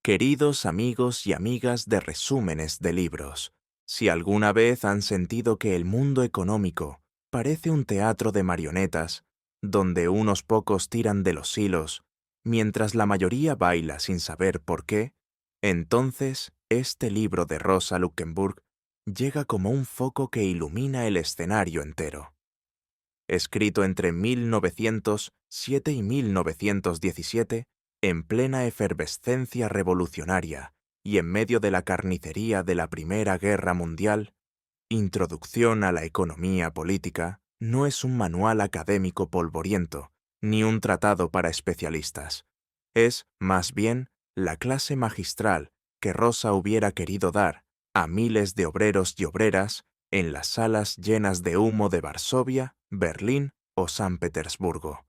Queridos amigos y amigas de resúmenes de libros, si alguna vez han sentido que el mundo económico parece un teatro de marionetas, donde unos pocos tiran de los hilos, mientras la mayoría baila sin saber por qué, entonces este libro de Rosa Luxemburg llega como un foco que ilumina el escenario entero. Escrito entre 1907 y 1917, en plena efervescencia revolucionaria y en medio de la carnicería de la Primera Guerra Mundial, Introducción a la economía política no es un manual académico polvoriento, ni un tratado para especialistas. Es, más bien, la clase magistral que Rosa hubiera querido dar a miles de obreros y obreras en las salas llenas de humo de Varsovia, Berlín o San Petersburgo.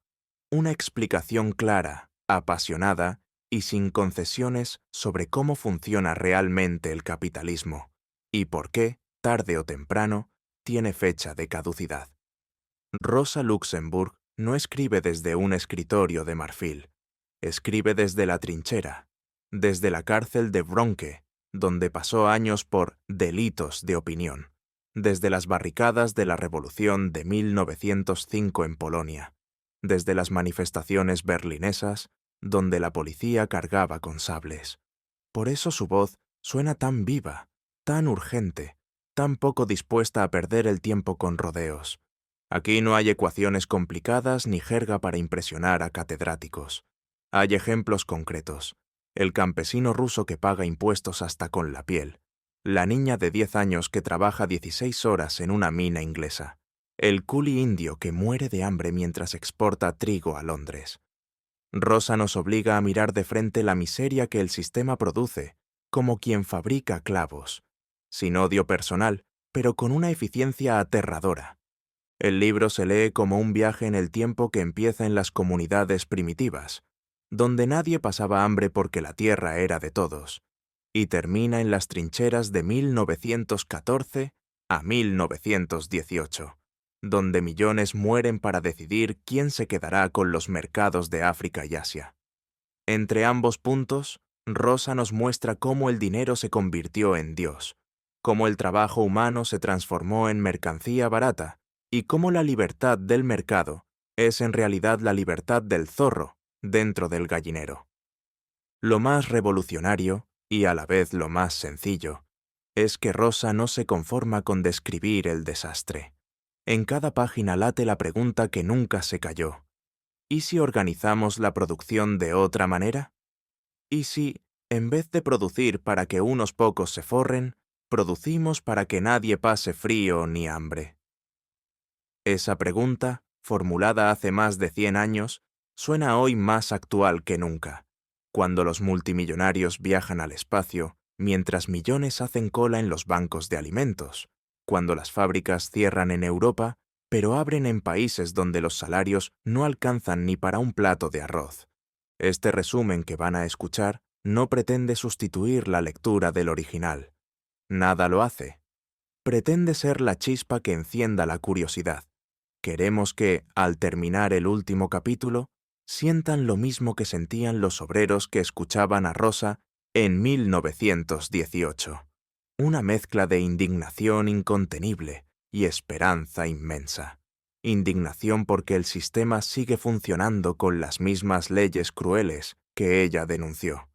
Una explicación clara, apasionada y sin concesiones sobre cómo funciona realmente el capitalismo y por qué, tarde o temprano, tiene fecha de caducidad. Rosa Luxemburg no escribe desde un escritorio de marfil, escribe desde la trinchera, desde la cárcel de Wronke, donde pasó años por delitos de opinión, desde las barricadas de la Revolución de 1905 en Polonia, desde las manifestaciones berlinesas, donde la policía cargaba con sables. Por eso su voz suena tan viva, tan urgente, tan poco dispuesta a perder el tiempo con rodeos. Aquí no hay ecuaciones complicadas ni jerga para impresionar a catedráticos. Hay ejemplos concretos. El campesino ruso que paga impuestos hasta con la piel. La niña de 10 años que trabaja 16 horas en una mina inglesa. El culi indio que muere de hambre mientras exporta trigo a Londres. Rosa nos obliga a mirar de frente la miseria que el sistema produce, como quien fabrica clavos, sin odio personal, pero con una eficiencia aterradora. El libro se lee como un viaje en el tiempo que empieza en las comunidades primitivas, donde nadie pasaba hambre porque la tierra era de todos, y termina en las trincheras de 1914 a 1918, donde millones mueren para decidir quién se quedará con los mercados de África y Asia. Entre ambos puntos, Rosa nos muestra cómo el dinero se convirtió en Dios, cómo el trabajo humano se transformó en mercancía barata, y cómo la libertad del mercado es en realidad la libertad del zorro dentro del gallinero. Lo más revolucionario, y a la vez lo más sencillo, es que Rosa no se conforma con describir el desastre. En cada página late la pregunta que nunca se cayó. ¿Y si organizamos la producción de otra manera? ¿Y si, en vez de producir para que unos pocos se forren, producimos para que nadie pase frío ni hambre? Esa pregunta, formulada hace más de 100 años, suena hoy más actual que nunca, cuando los multimillonarios viajan al espacio, mientras millones hacen cola en los bancos de alimentos, cuando las fábricas cierran en Europa, pero abren en países donde los salarios no alcanzan ni para un plato de arroz. Este resumen que van a escuchar no pretende sustituir la lectura del original. Nada lo hace. Pretende ser la chispa que encienda la curiosidad. Queremos que, al terminar el último capítulo, sientan lo mismo que sentían los obreros que escuchaban a Rosa en 1918. Una mezcla de indignación incontenible y esperanza inmensa. Indignación porque el sistema sigue funcionando con las mismas leyes crueles que ella denunció.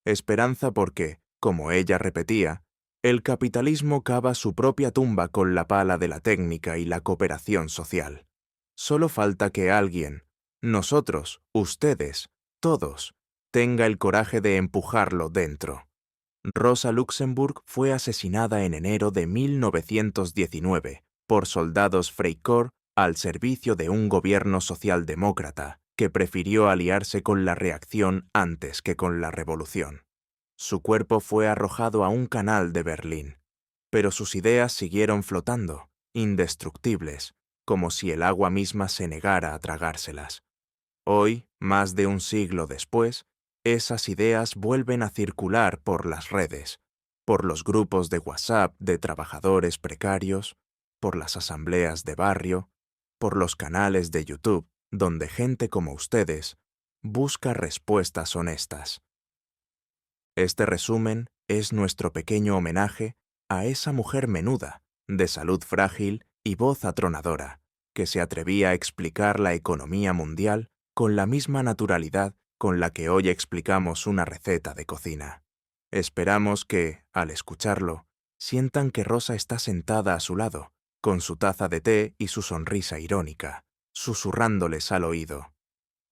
Esperanza porque, como ella repetía, el capitalismo cava su propia tumba con la pala de la técnica y la cooperación social. Solo falta que alguien, nosotros, ustedes, todos, tenga el coraje de empujarlo dentro. Rosa Luxemburg fue asesinada en enero de 1919 por soldados Freikorps al servicio de un gobierno socialdemócrata que prefirió aliarse con la reacción antes que con la revolución. Su cuerpo fue arrojado a un canal de Berlín, pero sus ideas siguieron flotando, indestructibles, como si el agua misma se negara a tragárselas. Hoy, más de un siglo después, esas ideas vuelven a circular por las redes, por los grupos de WhatsApp de trabajadores precarios, por las asambleas de barrio, por los canales de YouTube, donde gente como ustedes busca respuestas honestas. Este resumen es nuestro pequeño homenaje a esa mujer menuda, de salud frágil y voz atronadora, que se atrevía a explicar la economía mundial con la misma naturalidad con la que hoy explicamos una receta de cocina. Esperamos que, al escucharlo, sientan que Rosa está sentada a su lado, con su taza de té y su sonrisa irónica, susurrándoles al oído.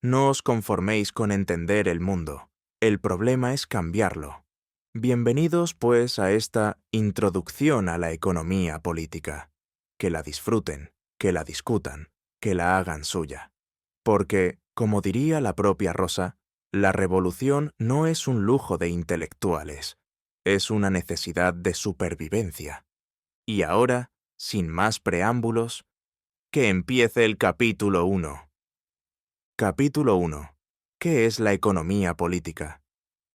No os conforméis con entender el mundo, el problema es cambiarlo. Bienvenidos, pues, a esta introducción a la economía política. Que la disfruten, que la discutan, que la hagan suya. Porque, como diría la propia Rosa, la revolución no es un lujo de intelectuales, es una necesidad de supervivencia. Y ahora, sin más preámbulos, que empiece el capítulo 1. Capítulo 1. ¿Qué es la economía política?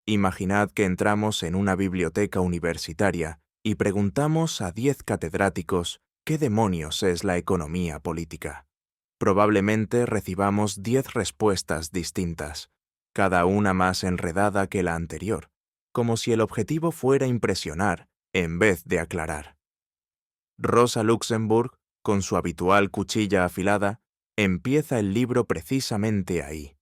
Imaginad que entramos en una biblioteca universitaria y preguntamos a 10 catedráticos qué demonios es la economía política. Probablemente recibamos 10 respuestas distintas, cada una más enredada que la anterior, como si el objetivo fuera impresionar en vez de aclarar. Rosa Luxemburg, con su habitual cuchilla afilada, empieza el libro precisamente ahí,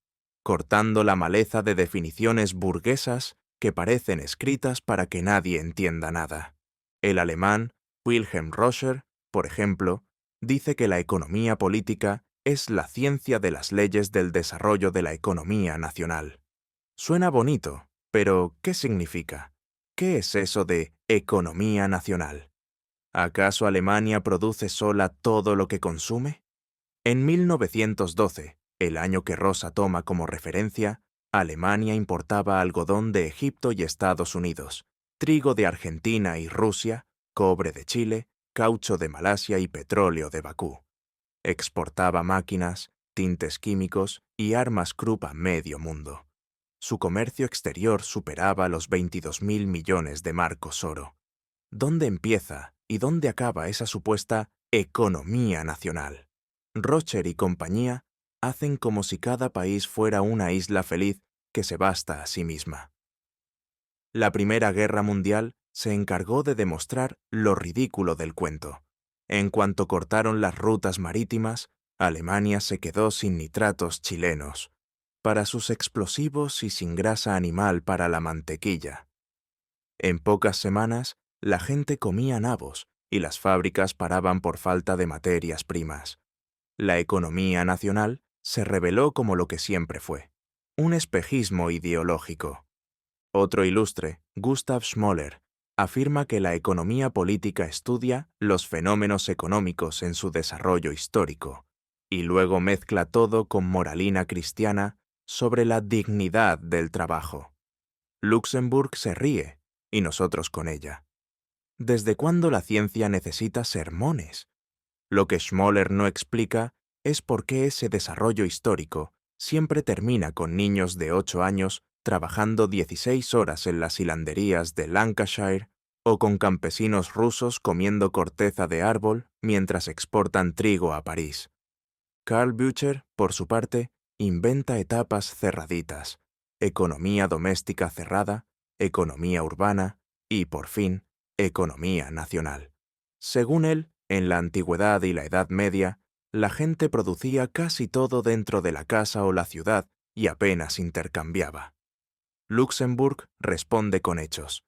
cortando la maleza de definiciones burguesas que parecen escritas para que nadie entienda nada. El alemán Wilhelm Roscher, por ejemplo, dice que la economía política es la ciencia de las leyes del desarrollo de la economía nacional. Suena bonito, pero ¿qué significa? ¿Qué es eso de economía nacional? ¿Acaso Alemania produce sola todo lo que consume? En 1912, el año que Rosa toma como referencia, Alemania importaba algodón de Egipto y Estados Unidos, trigo de Argentina y Rusia, cobre de Chile, caucho de Malasia y petróleo de Bakú. Exportaba máquinas, tintes químicos y armas Krupp a medio mundo. Su comercio exterior superaba los 22.000 millones de marcos oro. ¿Dónde empieza y dónde acaba esa supuesta economía nacional? Rocher y compañía hacen como si cada país fuera una isla feliz que se basta a sí misma. La Primera Guerra Mundial se encargó de demostrar lo ridículo del cuento. En cuanto cortaron las rutas marítimas, Alemania se quedó sin nitratos chilenos, para sus explosivos y sin grasa animal para la mantequilla. En pocas semanas, la gente comía nabos y las fábricas paraban por falta de materias primas. La economía nacional se reveló como lo que siempre fue, un espejismo ideológico. Otro ilustre, Gustav Schmoller, afirma que la economía política estudia los fenómenos económicos en su desarrollo histórico, y luego mezcla todo con moralina cristiana sobre la dignidad del trabajo. Luxemburg se ríe, y nosotros con ella. ¿Desde cuándo la ciencia necesita sermones? Lo que Schmoller no explica es por qué ese desarrollo histórico siempre termina con niños de 8 años trabajando 16 horas en las hilanderías de Lancashire o con campesinos rusos comiendo corteza de árbol mientras exportan trigo a París. Karl Bücher, por su parte, inventa etapas cerraditas, economía doméstica cerrada, economía urbana y, por fin, economía nacional. Según él, en la antigüedad y la Edad Media, la gente producía casi todo dentro de la casa o la ciudad y apenas intercambiaba. Luxemburg responde con hechos.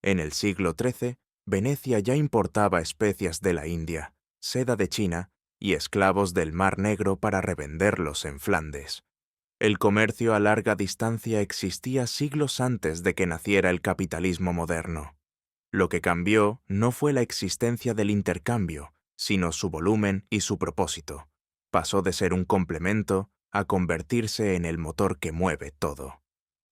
En el siglo XIII, Venecia ya importaba especias de la India, seda de China y esclavos del Mar Negro para revenderlos en Flandes. El comercio a larga distancia existía siglos antes de que naciera el capitalismo moderno. Lo que cambió no fue la existencia del intercambio, sino su volumen y su propósito. Pasó de ser un complemento a convertirse en el motor que mueve todo.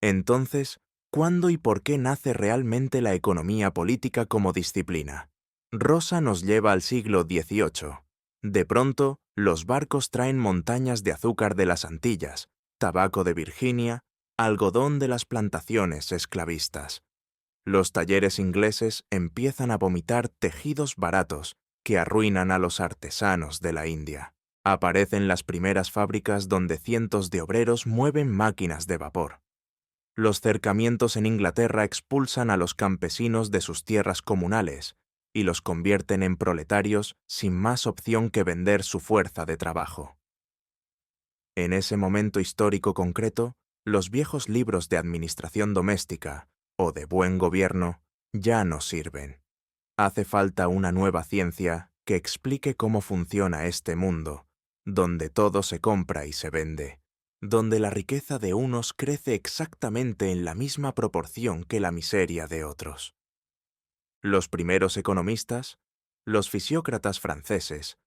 Entonces, ¿cuándo y por qué nace realmente la economía política como disciplina? Rosa nos lleva al siglo XVIII. De pronto, los barcos traen montañas de azúcar de las Antillas, tabaco de Virginia, algodón de las plantaciones esclavistas. Los talleres ingleses empiezan a vomitar tejidos baratos que arruinan a los artesanos de la India. Aparecen las primeras fábricas donde cientos de obreros mueven máquinas de vapor. Los cercamientos en Inglaterra expulsan a los campesinos de sus tierras comunales y los convierten en proletarios sin más opción que vender su fuerza de trabajo. En ese momento histórico concreto, los viejos libros de administración doméstica o de buen gobierno ya no sirven. Hace falta una nueva ciencia que explique cómo funciona este mundo, donde todo se compra y se vende, donde la riqueza de unos crece exactamente en la misma proporción que la miseria de otros. Los primeros economistas, los fisiócratas franceses,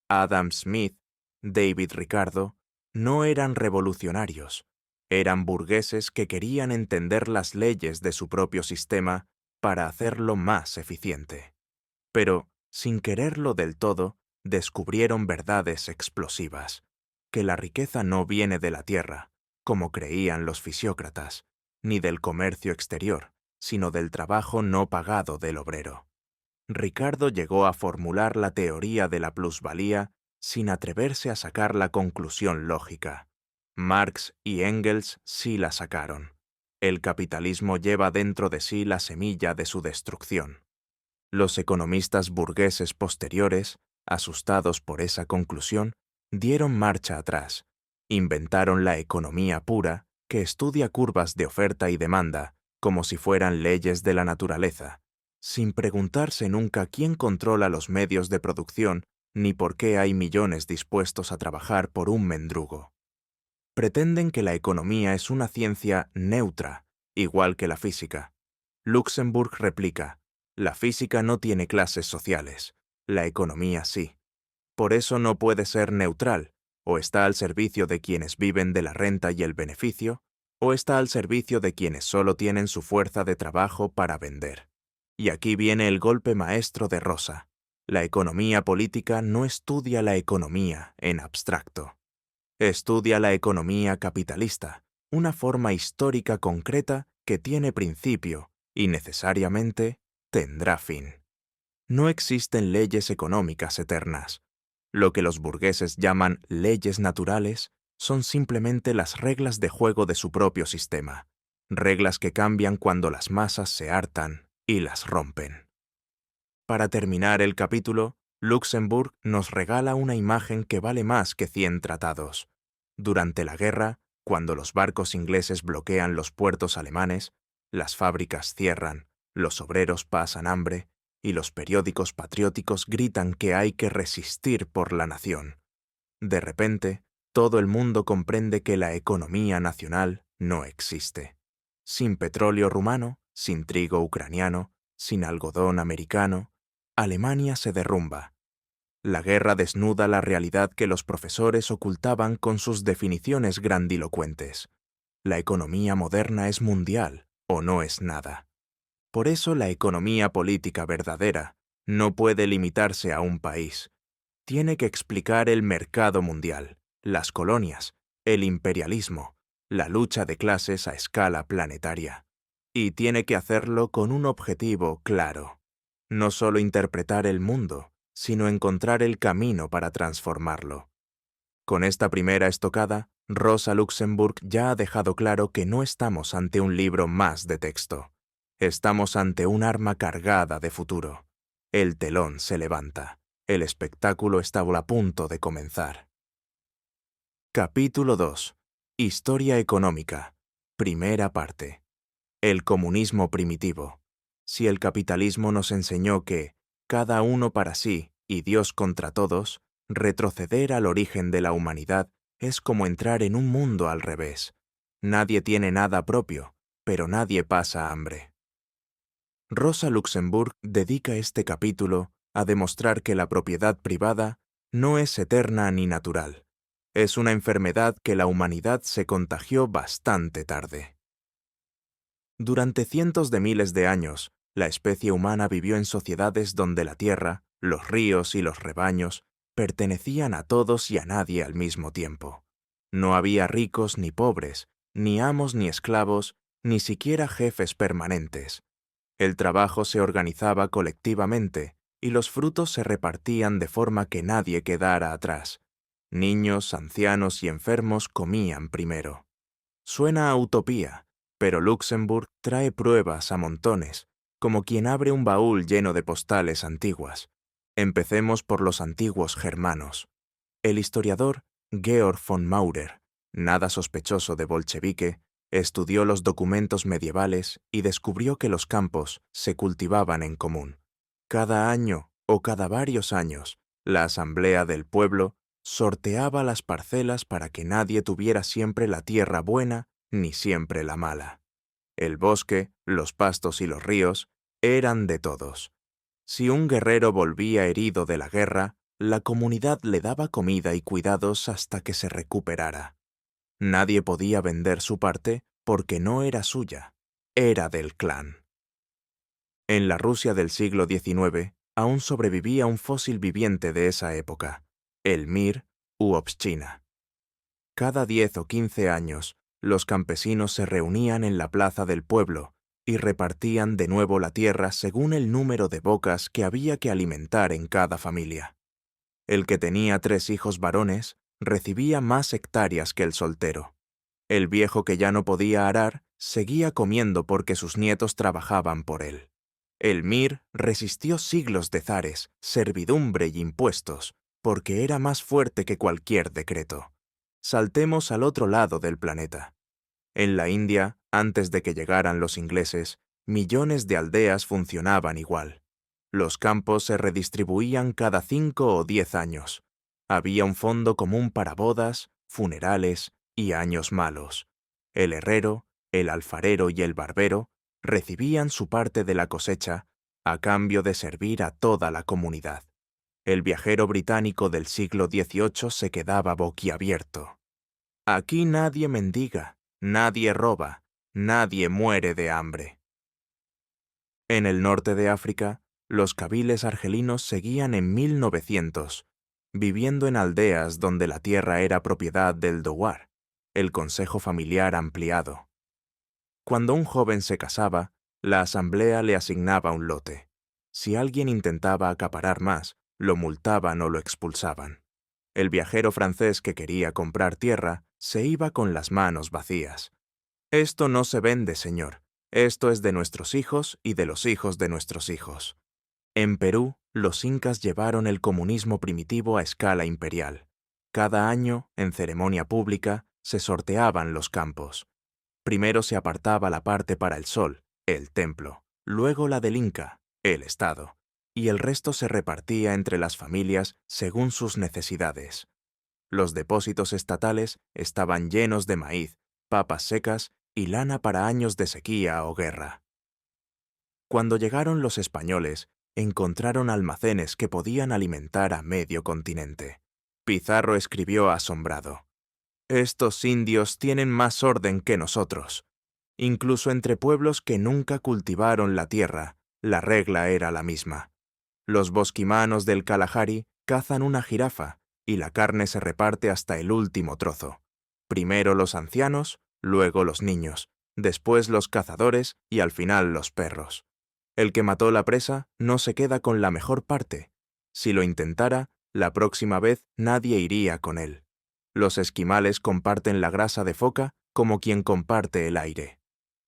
Adam Smith, David Ricardo, no eran revolucionarios, eran burgueses que querían entender las leyes de su propio sistema para hacerlo más eficiente. Pero, sin quererlo del todo, descubrieron verdades explosivas, que la riqueza no viene de la tierra, como creían los fisiócratas, ni del comercio exterior, sino del trabajo no pagado del obrero. Ricardo llegó a formular la teoría de la plusvalía sin atreverse a sacar la conclusión lógica. Marx y Engels sí la sacaron. El capitalismo lleva dentro de sí la semilla de su destrucción. Los economistas burgueses posteriores, asustados por esa conclusión, dieron marcha atrás. Inventaron la economía pura, que estudia curvas de oferta y demanda, como si fueran leyes de la naturaleza, sin preguntarse nunca quién controla los medios de producción ni por qué hay millones dispuestos a trabajar por un mendrugo. Pretenden que la economía es una ciencia neutra, igual que la física. Luxemburg replica: la física no tiene clases sociales, la economía sí. Por eso no puede ser neutral, o está al servicio de quienes viven de la renta y el beneficio, o está al servicio de quienes solo tienen su fuerza de trabajo para vender. Y aquí viene el golpe maestro de Rosa. La economía política no estudia la economía en abstracto. Estudia la economía capitalista, una forma histórica concreta que tiene principio y necesariamente tendrá fin. No existen leyes económicas eternas. Lo que los burgueses llaman leyes naturales son simplemente las reglas de juego de su propio sistema, reglas que cambian cuando las masas se hartan y las rompen. Para terminar el capítulo, Luxemburg nos regala una imagen que vale más que 100 tratados. Durante la guerra, cuando los barcos ingleses bloquean los puertos alemanes, las fábricas cierran, los obreros pasan hambre y los periódicos patrióticos gritan que hay que resistir por la nación. De repente, todo el mundo comprende que la economía nacional no existe. Sin petróleo rumano, sin trigo ucraniano, sin algodón americano, Alemania se derrumba. La guerra desnuda la realidad que los profesores ocultaban con sus definiciones grandilocuentes. La economía moderna es mundial o no es nada. Por eso la economía política verdadera no puede limitarse a un país. Tiene que explicar el mercado mundial, las colonias, el imperialismo, la lucha de clases a escala planetaria. Y tiene que hacerlo con un objetivo claro. No solo interpretar el mundo, sino encontrar el camino para transformarlo. Con esta primera estocada, Rosa Luxemburg ya ha dejado claro que no estamos ante un libro más de texto. Estamos ante un arma cargada de futuro. El telón se levanta. El espectáculo está a punto de comenzar. Capítulo 2. Historia económica. Primera parte. El comunismo primitivo. Si el capitalismo nos enseñó que, cada uno para sí y Dios contra todos, retroceder al origen de la humanidad es como entrar en un mundo al revés. Nadie tiene nada propio, pero nadie pasa hambre. Rosa Luxemburg dedica este capítulo a demostrar que la propiedad privada no es eterna ni natural. Es una enfermedad que la humanidad se contagió bastante tarde. Durante cientos de miles de años, la especie humana vivió en sociedades donde la tierra, los ríos y los rebaños pertenecían a todos y a nadie al mismo tiempo. No había ricos ni pobres, ni amos ni esclavos, ni siquiera jefes permanentes. El trabajo se organizaba colectivamente y los frutos se repartían de forma que nadie quedara atrás. Niños, ancianos y enfermos comían primero. Suena a utopía, Pero Luxemburg trae pruebas a montones, como quien abre un baúl lleno de postales antiguas. Empecemos por los antiguos germanos. El historiador Georg von Maurer, nada sospechoso de bolchevique, estudió los documentos medievales y descubrió que los campos se cultivaban en común. Cada año o cada varios años, la asamblea del pueblo sorteaba las parcelas para que nadie tuviera siempre la tierra buena ni siempre la mala. El bosque, los pastos y los ríos eran de todos. Si un guerrero volvía herido de la guerra, la comunidad le daba comida y cuidados hasta que se recuperara. Nadie podía vender su parte porque no era suya, era del clan. En la Rusia del siglo XIX aún sobrevivía un fósil viviente de esa época, el Mir u Obshchina. Cada 10 o 15 años, los campesinos se reunían en la plaza del pueblo y repartían de nuevo la tierra según el número de bocas que había que alimentar en cada familia. El que tenía 3 hijos varones recibía más hectáreas que el soltero. El viejo que ya no podía arar seguía comiendo porque sus nietos trabajaban por él. El Mir resistió siglos de zares, servidumbre y impuestos, porque era más fuerte que cualquier decreto. Saltemos al otro lado del planeta. En la India, antes de que llegaran los ingleses, millones de aldeas funcionaban igual. Los campos se redistribuían cada 5 o 10 años. Había un fondo común para bodas, funerales y años malos. El herrero, el alfarero y el barbero recibían su parte de la cosecha a cambio de servir a toda la comunidad. El viajero británico del siglo XVIII se quedaba boquiabierto. Aquí nadie mendiga, nadie roba, nadie muere de hambre. En el norte de África, los kabiles argelinos seguían en 1900, viviendo en aldeas donde la tierra era propiedad del Douar, el consejo familiar ampliado. Cuando un joven se casaba, la asamblea le asignaba un lote. Si alguien intentaba acaparar más, lo multaban o lo expulsaban. El viajero francés que quería comprar tierra se iba con las manos vacías. Esto no se vende, señor. Esto es de nuestros hijos y de los hijos de nuestros hijos. En Perú, los incas llevaron el comunismo primitivo a escala imperial. Cada año, en ceremonia pública, se sorteaban los campos. Primero se apartaba la parte para el sol, el templo, luego la del Inca, el Estado, y el resto se repartía entre las familias según sus necesidades. Los depósitos estatales estaban llenos de maíz, papas secas y lana para años de sequía o guerra. Cuando llegaron los españoles, encontraron almacenes que podían alimentar a medio continente. Pizarro escribió asombrado: «Estos indios tienen más orden que nosotros». Incluso entre pueblos que nunca cultivaron la tierra, la regla era la misma. Los bosquimanos del Kalahari cazan una jirafa y la carne se reparte hasta el último trozo. Primero los ancianos, luego los niños, después los cazadores y al final los perros. El que mató la presa no se queda con la mejor parte. Si lo intentara, la próxima vez nadie iría con él. Los esquimales comparten la grasa de foca como quien comparte el aire.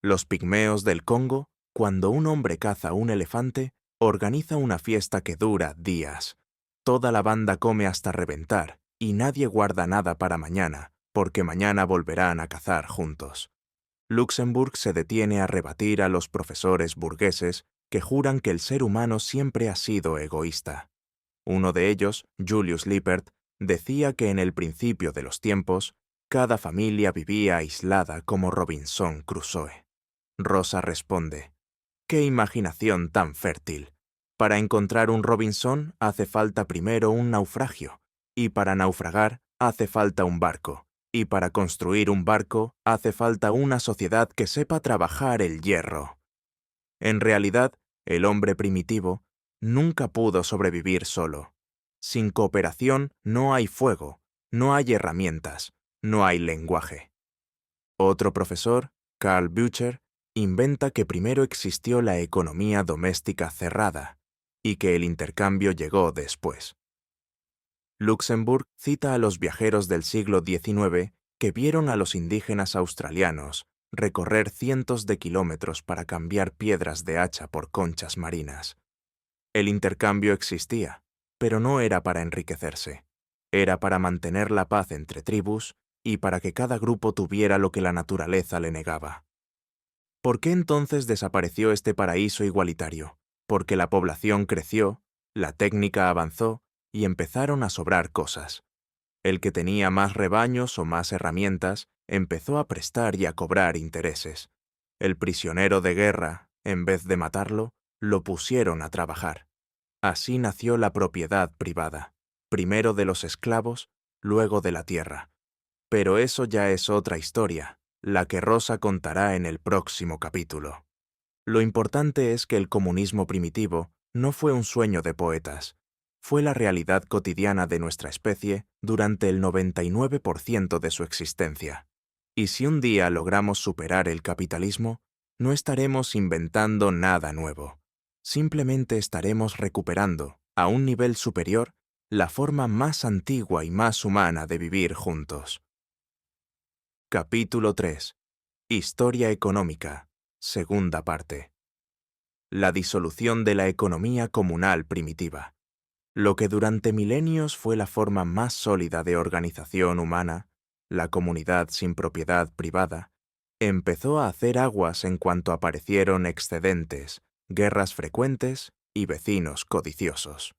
Los pigmeos del Congo, cuando un hombre caza un elefante, organiza una fiesta que dura días. Toda la banda come hasta reventar y nadie guarda nada para mañana, porque mañana volverán a cazar juntos. Luxemburg se detiene a rebatir a los profesores burgueses que juran que el ser humano siempre ha sido egoísta. Uno de ellos, Julius Lippert, decía que en el principio de los tiempos, cada familia vivía aislada como Robinson Crusoe. Rosa responde: «¡Qué imaginación tan fértil! Para encontrar un Robinson hace falta primero un naufragio, y para naufragar hace falta un barco, y para construir un barco hace falta una sociedad que sepa trabajar el hierro». En realidad, el hombre primitivo nunca pudo sobrevivir solo. Sin cooperación no hay fuego, no hay herramientas, no hay lenguaje. Otro profesor, Karl Bücher, inventa que primero existió la economía doméstica cerrada y que el intercambio llegó después. Luxemburg cita a los viajeros del siglo XIX que vieron a los indígenas australianos recorrer cientos de kilómetros para cambiar piedras de hacha por conchas marinas. El intercambio existía, pero no era para enriquecerse. Era para mantener la paz entre tribus y para que cada grupo tuviera lo que la naturaleza le negaba. ¿Por qué entonces desapareció este paraíso igualitario? Porque la población creció, la técnica avanzó y empezaron a sobrar cosas. El que tenía más rebaños o más herramientas empezó a prestar y a cobrar intereses. El prisionero de guerra, en vez de matarlo, lo pusieron a trabajar. Así nació la propiedad privada, primero de los esclavos, luego de la tierra. Pero eso ya es otra historia, la que Rosa contará en el próximo capítulo. Lo importante es que el comunismo primitivo no fue un sueño de poetas, fue la realidad cotidiana de nuestra especie durante el 99% de su existencia. Y si un día logramos superar el capitalismo, no estaremos inventando nada nuevo. Simplemente estaremos recuperando, a un nivel superior, la forma más antigua y más humana de vivir juntos. Capítulo 3. Historia económica. Segunda parte. La disolución de la economía comunal primitiva. Lo que durante milenios fue la forma más sólida de organización humana, la comunidad sin propiedad privada, empezó a hacer aguas en cuanto aparecieron excedentes, guerras frecuentes y vecinos codiciosos.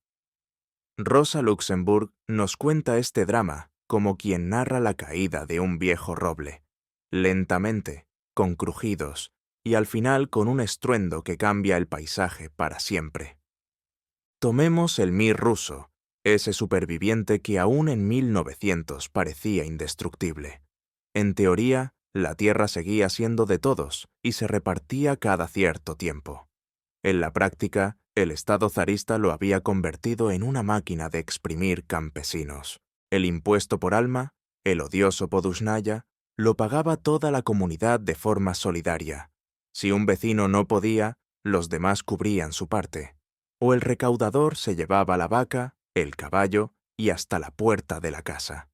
Rosa Luxemburg nos cuenta este drama como quien narra la caída de un viejo roble, lentamente, con crujidos, y al final con un estruendo que cambia el paisaje para siempre. Tomemos el Mir ruso, ese superviviente que aún en 1900 parecía indestructible. En teoría, la tierra seguía siendo de todos y se repartía cada cierto tiempo. En la práctica, el Estado zarista lo había convertido en una máquina de exprimir campesinos. El impuesto por alma, el odioso podushnaya, lo pagaba toda la comunidad de forma solidaria. Si un vecino no podía, los demás cubrían su parte. O el recaudador se llevaba la vaca, el caballo y hasta la puerta de la casa.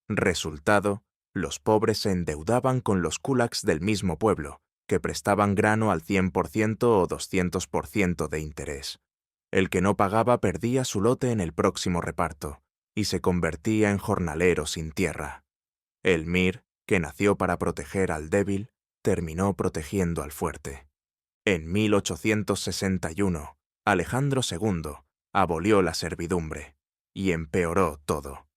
Resultado, los pobres se endeudaban con los kulaks del mismo pueblo, que prestaban grano al 100% o 200% de interés. El que no pagaba perdía su lote en el próximo reparto, y se convertía en jornalero sin tierra. El Mir, que nació para proteger al débil, terminó protegiendo al fuerte. En 1861, Alejandro II abolió la servidumbre y empeoró todo.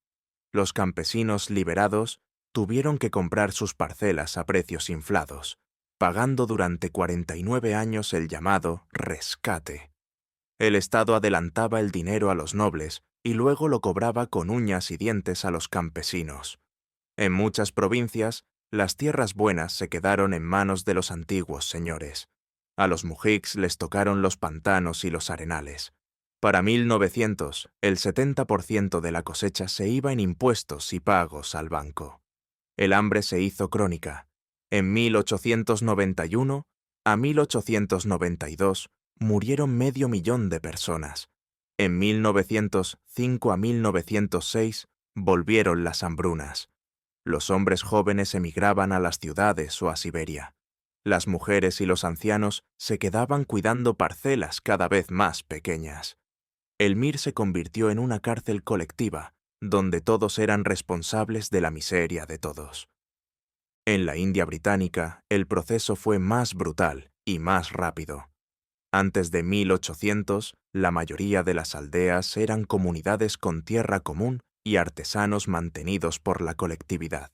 Los campesinos liberados tuvieron que comprar sus parcelas a precios inflados, pagando durante 49 años el llamado rescate. El Estado adelantaba el dinero a los nobles y luego lo cobraba con uñas y dientes a los campesinos. En muchas provincias, las tierras buenas se quedaron en manos de los antiguos señores. A los mujiks les tocaron los pantanos y los arenales. Para 1900, el 70% de la cosecha se iba en impuestos y pagos al banco. El hambre se hizo crónica. En 1891 a 1892 murieron 500.000 de personas. En 1905 a 1906 volvieron las hambrunas. Los hombres jóvenes emigraban a las ciudades o a Siberia. Las mujeres y los ancianos se quedaban cuidando parcelas cada vez más pequeñas. El Mir se convirtió en una cárcel colectiva, donde todos eran responsables de la miseria de todos. En la India británica, el proceso fue más brutal y más rápido. Antes de 1800, la mayoría de las aldeas eran comunidades con tierra común y artesanos mantenidos por la colectividad.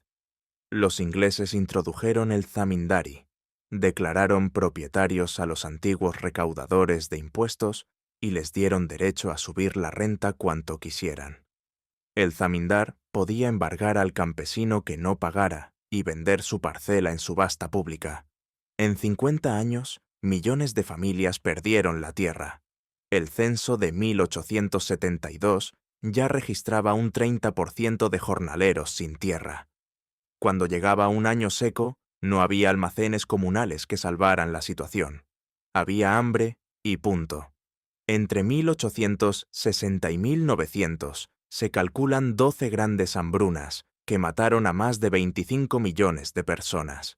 Los ingleses introdujeron el zamindari, declararon propietarios a los antiguos recaudadores de impuestos y les dieron derecho a subir la renta cuanto quisieran. El zamindar podía embargar al campesino que no pagara y vender su parcela en subasta pública. En 50 años, millones de familias perdieron la tierra. El censo de 1872 ya registraba un 30% de jornaleros sin tierra. Cuando llegaba un año seco, no había almacenes comunales que salvaran la situación. Había hambre y punto. Entre 1860 y 1900 se calculan 12 grandes hambrunas que mataron a más de 25 millones de personas.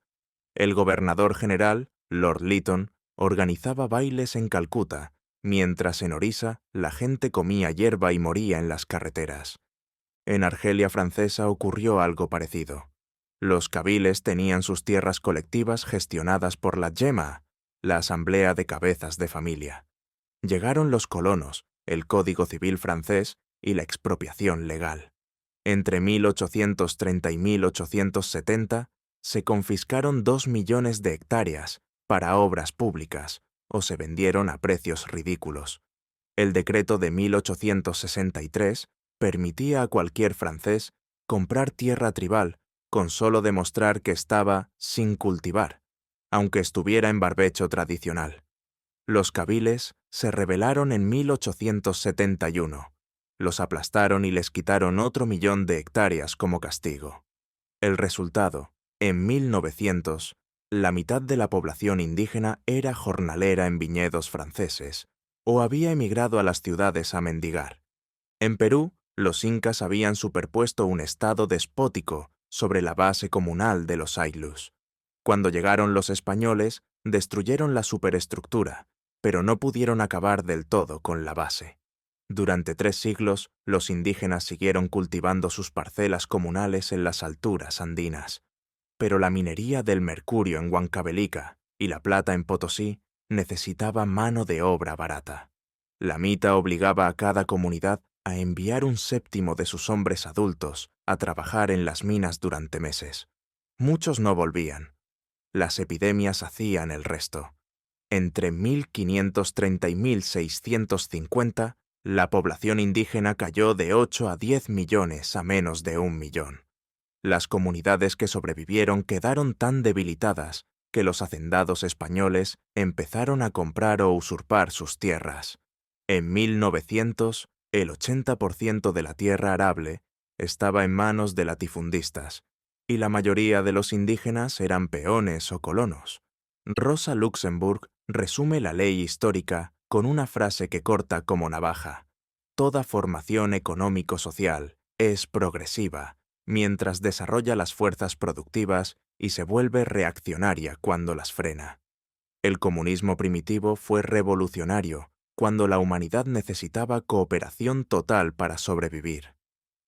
El gobernador general, Lord Lytton, organizaba bailes en Calcuta, mientras en Orissa la gente comía hierba y moría en las carreteras. En Argelia francesa ocurrió algo parecido. Los kabiles tenían sus tierras colectivas gestionadas por la Jema, la Asamblea de Cabezas de Familia. Llegaron los colonos, el Código Civil francés y la expropiación legal. Entre 1830 y 1870 se confiscaron 2 millones de hectáreas para obras públicas o se vendieron a precios ridículos. El decreto de 1863 permitía a cualquier francés comprar tierra tribal con solo demostrar que estaba sin cultivar, aunque estuviera en barbecho tradicional. Los kabiles se rebelaron en 1871. Los aplastaron y les quitaron otro 1.000.000 de hectáreas como castigo. El resultado, en 1900, la mitad de la población indígena era jornalera en viñedos franceses o había emigrado a las ciudades a mendigar. En Perú, los incas habían superpuesto un estado despótico sobre la base comunal de los Ayllus. Cuando llegaron los españoles, destruyeron la superestructura, pero no pudieron acabar del todo con la base. Durante 3 siglos, los indígenas siguieron cultivando sus parcelas comunales en las alturas andinas. Pero la minería del mercurio en Huancavelica y la plata en Potosí necesitaba mano de obra barata. La mita obligaba a cada comunidad a enviar un séptimo de sus hombres adultos a trabajar en las minas durante meses. Muchos no volvían. Las epidemias hacían el resto. Entre 1530 y 1650, la población indígena cayó de 8 a 10 millones a menos de 1 millón. Las comunidades que sobrevivieron quedaron tan debilitadas que los hacendados españoles empezaron a comprar o usurpar sus tierras. En 1900, el 80% de la tierra arable estaba en manos de latifundistas, y la mayoría de los indígenas eran peones o colonos. Rosa Luxemburg resume la ley histórica con una frase que corta como navaja. Toda formación económico-social es progresiva, mientras desarrolla las fuerzas productivas y se vuelve reaccionaria cuando las frena. El comunismo primitivo fue revolucionario cuando la humanidad necesitaba cooperación total para sobrevivir.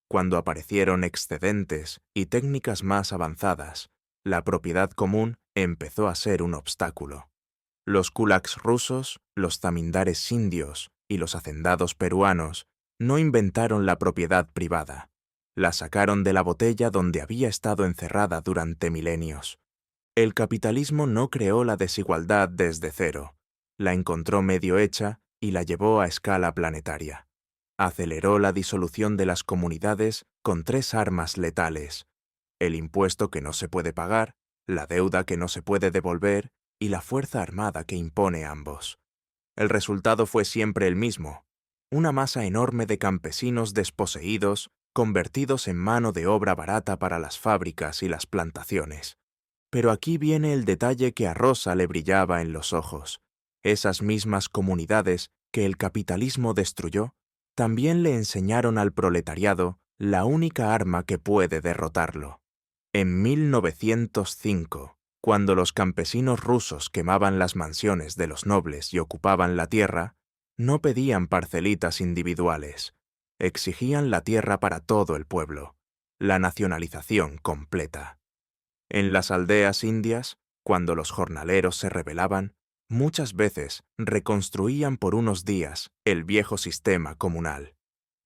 Cuando aparecieron excedentes y técnicas más avanzadas, la propiedad común empezó a ser un obstáculo. Los kulaks rusos, los zamindares indios y los hacendados peruanos no inventaron la propiedad privada. La sacaron de la botella donde había estado encerrada durante milenios. El capitalismo no creó la desigualdad desde cero, la encontró medio hecha y la llevó a escala planetaria. Aceleró la disolución de las comunidades con 3 armas letales: el impuesto que no se puede pagar, la deuda que no se puede devolver y la fuerza armada que impone ambos. El resultado fue siempre el mismo: una masa enorme de campesinos desposeídos, convertidos en mano de obra barata para las fábricas y las plantaciones. Pero aquí viene el detalle que a Rosa le brillaba en los ojos. Esas mismas comunidades que el capitalismo destruyó, también le enseñaron al proletariado la única arma que puede derrotarlo. En 1905, cuando los campesinos rusos quemaban las mansiones de los nobles y ocupaban la tierra, no pedían parcelitas individuales. Exigían la tierra para todo el pueblo, la nacionalización completa. En las aldeas indias, cuando los jornaleros se rebelaban, muchas veces reconstruían por unos días el viejo sistema comunal.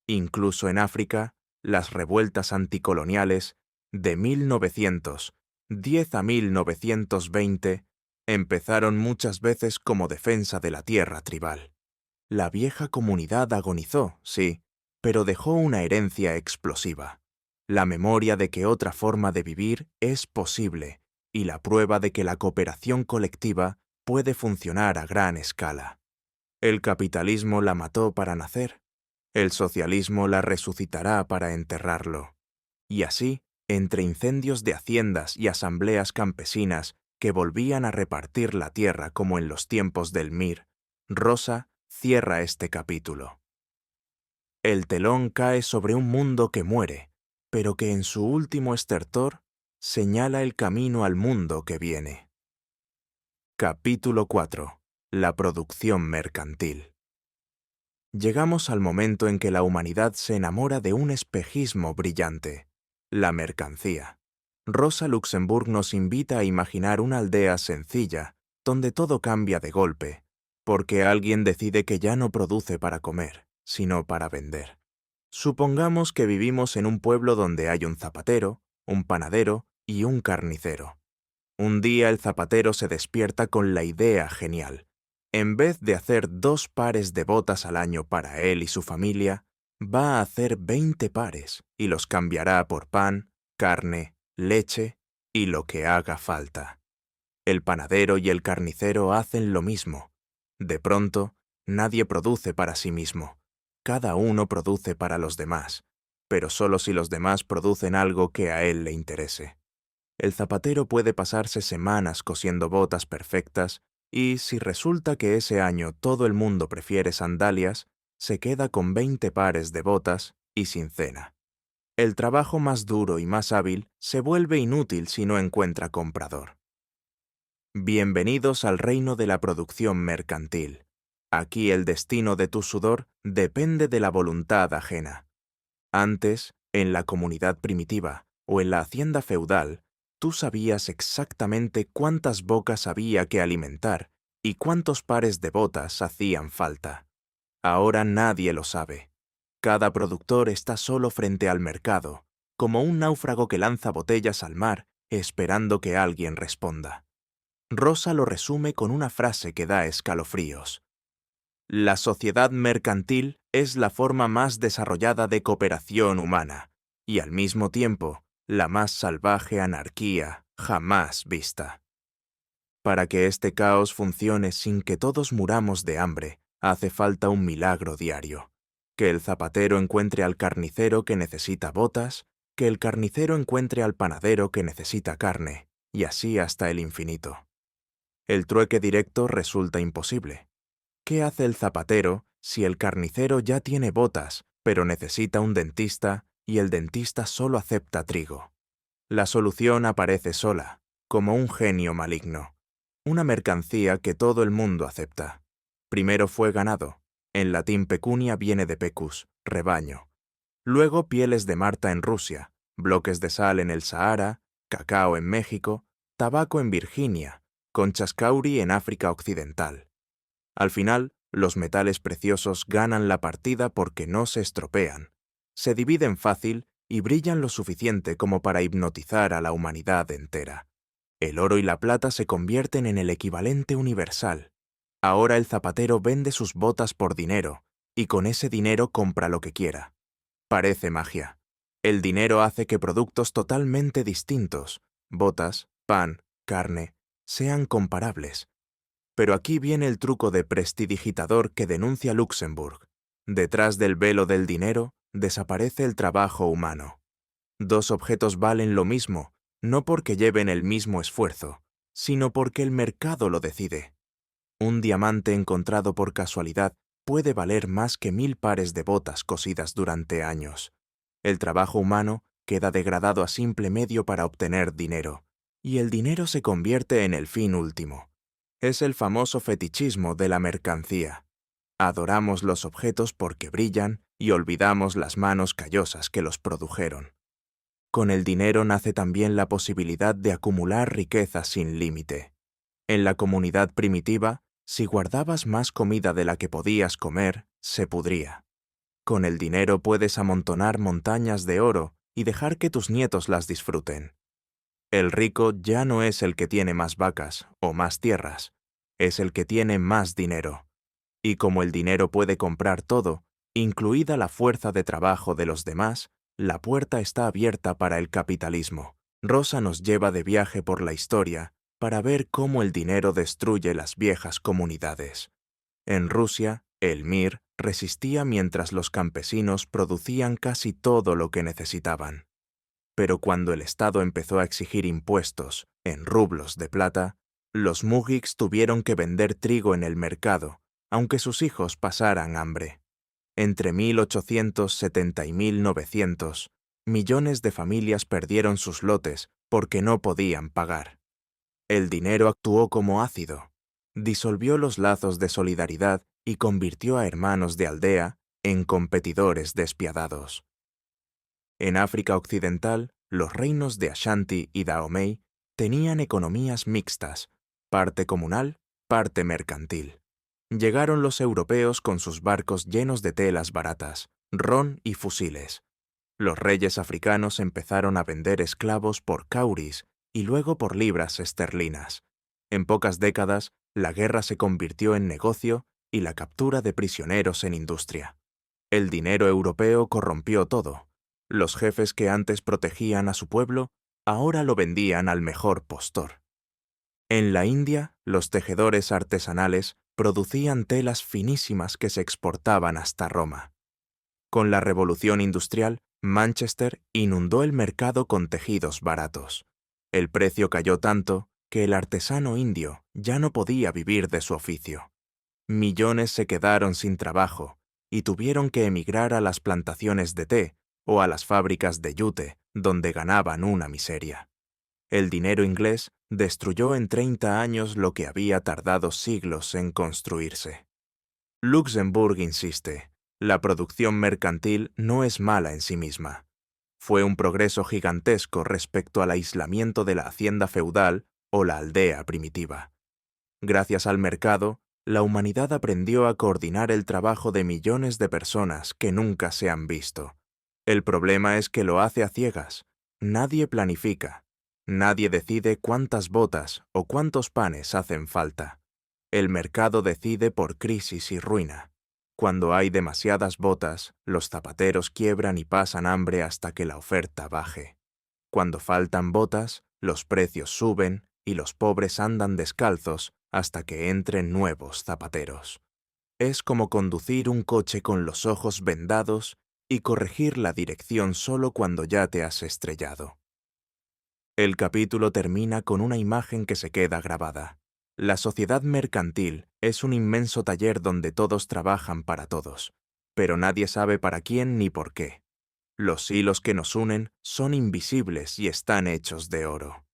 Incluso en África, las revueltas anticoloniales de 1910 a 1920 empezaron muchas veces como defensa de la tierra tribal. La vieja comunidad agonizó, sí, pero dejó una herencia explosiva: la memoria de que otra forma de vivir es posible y la prueba de que la cooperación colectiva puede funcionar a gran escala. El capitalismo la mató para nacer, el socialismo la resucitará para enterrarlo. Y así, entre incendios de haciendas y asambleas campesinas que volvían a repartir la tierra como en los tiempos del Mir, Rosa cierra este capítulo. El telón cae sobre un mundo que muere, pero que en su último estertor señala el camino al mundo que viene. Capítulo 4. La producción mercantil. Llegamos al momento en que la humanidad se enamora de un espejismo brillante, la mercancía. Rosa Luxemburg nos invita a imaginar una aldea sencilla, donde todo cambia de golpe, porque alguien decide que ya no produce para comer, sino para vender. Supongamos que vivimos en un pueblo donde hay un zapatero, un panadero y un carnicero. Un día el zapatero se despierta con la idea genial. En vez de hacer 2 pares de botas al año para él y su familia, va a hacer 20 pares y los cambiará por pan, carne, leche y lo que haga falta. El panadero y el carnicero hacen lo mismo. De pronto, nadie produce para sí mismo. Cada uno produce para los demás, pero solo si los demás producen algo que a él le interese. El zapatero puede pasarse semanas cosiendo botas perfectas y, si resulta que ese año todo el mundo prefiere sandalias, se queda con 20 pares de botas y sin cena. El trabajo más duro y más hábil se vuelve inútil si no encuentra comprador. Bienvenidos al reino de la producción mercantil. Aquí el destino de tu sudor depende de la voluntad ajena. Antes, en la comunidad primitiva o en la hacienda feudal, tú sabías exactamente cuántas bocas había que alimentar y cuántos pares de botas hacían falta. Ahora nadie lo sabe. Cada productor está solo frente al mercado, como un náufrago que lanza botellas al mar esperando que alguien responda. Rosa lo resume con una frase que da escalofríos. La sociedad mercantil es la forma más desarrollada de cooperación humana y, al mismo tiempo, la más salvaje anarquía jamás vista. Para que este caos funcione sin que todos muramos de hambre, hace falta un milagro diario. Que el zapatero encuentre al carnicero que necesita botas, que el carnicero encuentre al panadero que necesita carne, y así hasta el infinito. El trueque directo resulta imposible. ¿Qué hace el zapatero si el carnicero ya tiene botas, pero necesita un dentista y el dentista solo acepta trigo? La solución aparece sola, como un genio maligno. Una mercancía que todo el mundo acepta. Primero fue ganado. En latín pecunia viene de pecus, rebaño. Luego pieles de Marta en Rusia, bloques de sal en el Sahara, cacao en México, tabaco en Virginia, conchas cauri en África Occidental. Al final, los metales preciosos ganan la partida porque no se estropean. Se dividen fácil y brillan lo suficiente como para hipnotizar a la humanidad entera. El oro y la plata se convierten en el equivalente universal. Ahora el zapatero vende sus botas por dinero, y con ese dinero compra lo que quiera. Parece magia. El dinero hace que productos totalmente distintos, botas, pan, carne, sean comparables. Pero aquí viene el truco de prestidigitador que denuncia Luxemburg. Detrás del velo del dinero desaparece el trabajo humano. 2 objetos valen lo mismo, no porque lleven el mismo esfuerzo, sino porque el mercado lo decide. Un diamante encontrado por casualidad puede valer más que 1000 pares de botas cosidas durante años. El trabajo humano queda degradado a simple medio para obtener dinero, y el dinero se convierte en el fin último. Es el famoso fetichismo de la mercancía. Adoramos los objetos porque brillan y olvidamos las manos callosas que los produjeron. Con el dinero nace también la posibilidad de acumular riqueza sin límite. En la comunidad primitiva, si guardabas más comida de la que podías comer, se pudría. Con el dinero puedes amontonar montañas de oro y dejar que tus nietos las disfruten. El rico ya no es el que tiene más vacas o más tierras, es el que tiene más dinero. Y como el dinero puede comprar todo, incluida la fuerza de trabajo de los demás, la puerta está abierta para el capitalismo. Rosa nos lleva de viaje por la historia para ver cómo el dinero destruye las viejas comunidades. En Rusia, el mir resistía mientras los campesinos producían casi todo lo que necesitaban. Pero cuando el Estado empezó a exigir impuestos en rublos de plata, los mujiks tuvieron que vender trigo en el mercado, aunque sus hijos pasaran hambre. Entre 1870 y 1900, millones de familias perdieron sus lotes porque no podían pagar. El dinero actuó como ácido, disolvió los lazos de solidaridad y convirtió a hermanos de aldea en competidores despiadados. En África Occidental, los reinos de Ashanti y Dahomey tenían economías mixtas, parte comunal, parte mercantil. Llegaron los europeos con sus barcos llenos de telas baratas, ron y fusiles. Los reyes africanos empezaron a vender esclavos por cauris y luego por libras esterlinas. En pocas décadas, la guerra se convirtió en negocio y la captura de prisioneros en industria. El dinero europeo corrompió todo. Los jefes que antes protegían a su pueblo, ahora lo vendían al mejor postor. En la India, los tejedores artesanales producían telas finísimas que se exportaban hasta Roma. Con la revolución industrial, Manchester inundó el mercado con tejidos baratos. El precio cayó tanto que el artesano indio ya no podía vivir de su oficio. Millones se quedaron sin trabajo y tuvieron que emigrar a las plantaciones de té o a las fábricas de yute, donde ganaban una miseria. El dinero inglés destruyó en 30 años lo que había tardado siglos en construirse. Luxemburg insiste, la producción mercantil no es mala en sí misma. Fue un progreso gigantesco respecto al aislamiento de la hacienda feudal o la aldea primitiva. Gracias al mercado, la humanidad aprendió a coordinar el trabajo de millones de personas que nunca se han visto. El problema es que lo hace a ciegas. Nadie planifica. Nadie decide cuántas botas o cuántos panes hacen falta. El mercado decide por crisis y ruina. Cuando hay demasiadas botas, los zapateros quiebran y pasan hambre hasta que la oferta baje. Cuando faltan botas, los precios suben y los pobres andan descalzos hasta que entren nuevos zapateros. Es como conducir un coche con los ojos vendados y corregir la dirección solo cuando ya te has estrellado. El capítulo termina con una imagen que se queda grabada. La sociedad mercantil es un inmenso taller donde todos trabajan para todos, pero nadie sabe para quién ni por qué. Los hilos que nos unen son invisibles y están hechos de oro.